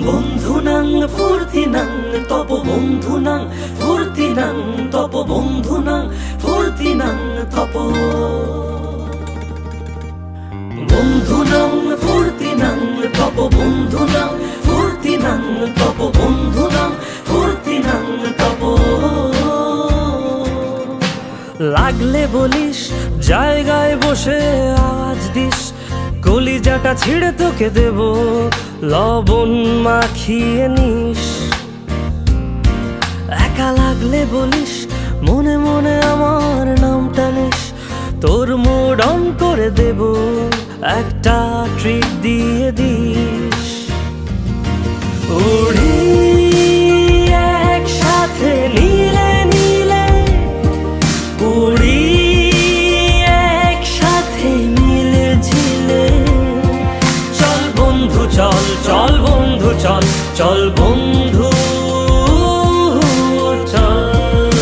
বন্ধুনাং ফুর্তিনাং তপ বন্ধুনাং ফুর্তিনাং তপ বন্ধুনাং ফুর্তিনাং তপ বন্ধুনাং ফুর্তিনাং তপ বন্ধুনাং ফুর্তিনাং তপ বন্ধুনাং ফুর্তিনাং তপ। লাগলে বলিস জায়গায় বসে আওয়াজ দিস, কলিজাটা ছিঁড়ে তোকে দেব লবণ মাখিয়ে নিস। একা লাগলে বলিস মনে মনে আমার নামটা নিস, তোর মুড অন করে দেব একটা ট্রিট দিয়ে দিস। উড়ি একসাথে নীলে নীলে, উড়ি একসাথে মিলে ঝিলে। চল বন্ধু চল, চল বন্ধু চল, চল বন্ধু চল।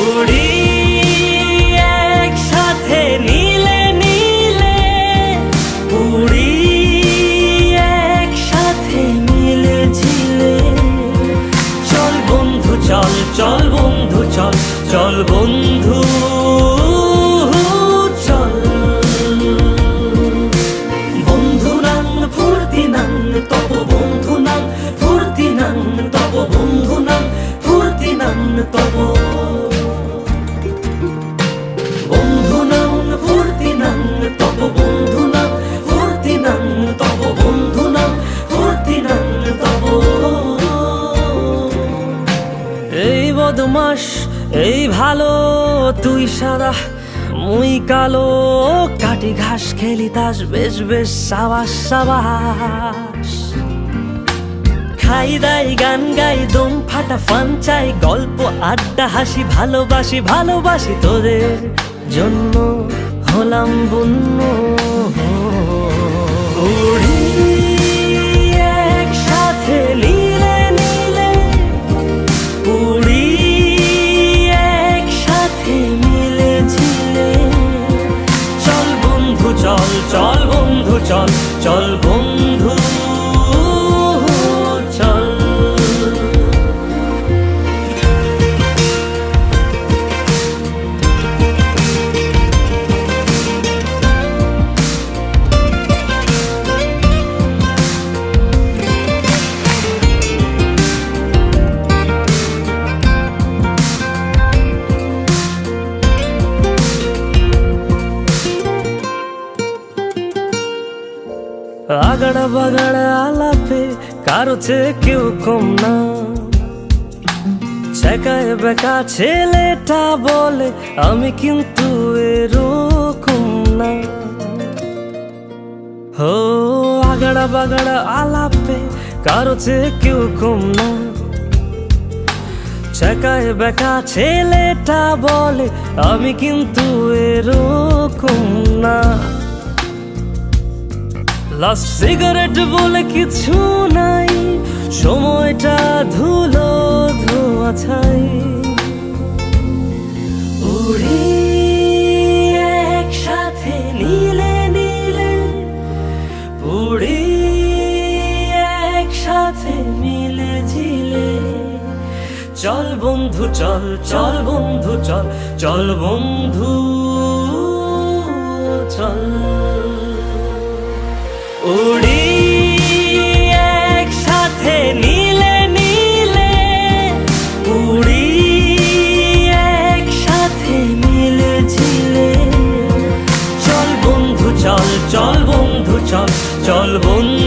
উড়ি একসাথে নীলে নীলে, উড়ি একসাথে মিলে ঝিলে। চল বন্ধু চল, চল বন্ধু চল, চল বন্ধু চল। বন্ধুনাং ফুর্তিনাং তপ বন্ধুনাং ফুর্তিনাং তপ বন্ধুনাং ফুর্তিনাং তপ। বন্ধুনাং ফুর্তিনাং তপ বন্ধুনাং ফুর্তিনাং তপ বন্ধুনাং ফুর্তিনাং তপ। এই বদমাস এই ভালো, তুই সাদা মুই কালো, কাটি ঘাস খেলি তাস বেশ বেশ সাবাস সাবাস। খাই দাই গান গাই দম ফাটা ফান চাই, গল্প আড্ডা হাসি ভালোবাসি ভালোবাসি, তোদের জন্য হলাম বন্য। উড়ি একসাথে নীলে নীলে, উড়ি একসাথে মিলে ঝিলে। চল বন্ধু চল, চল বন্ধু চল, চল বন্ধু চল। আগাড়া বাগাড়া আলাপে কারো চেয়ে কেউ কম না, ছেকায় বেকা ছেলেটা বলে আমি কিন্তু এরকম না। হো আগাড়া বাগাড়া আলাপে কারো চেয়ে কেউ কম না, ছেকায় বেকা ছেলেটা বলে আমি কিন্তু এরকম না। লাস্ট সিগারেট বলে কিছু নাই, সময়টা ধুলো ধোয়া ছাই। উড়ি একসাথে নীলে নীলে, উড়ি একসাথে মিলে ঝিলে। চল বন্ধু চল, চল বন্ধু চল, চল বন্ধু চল। উড়ি চল বন্ধু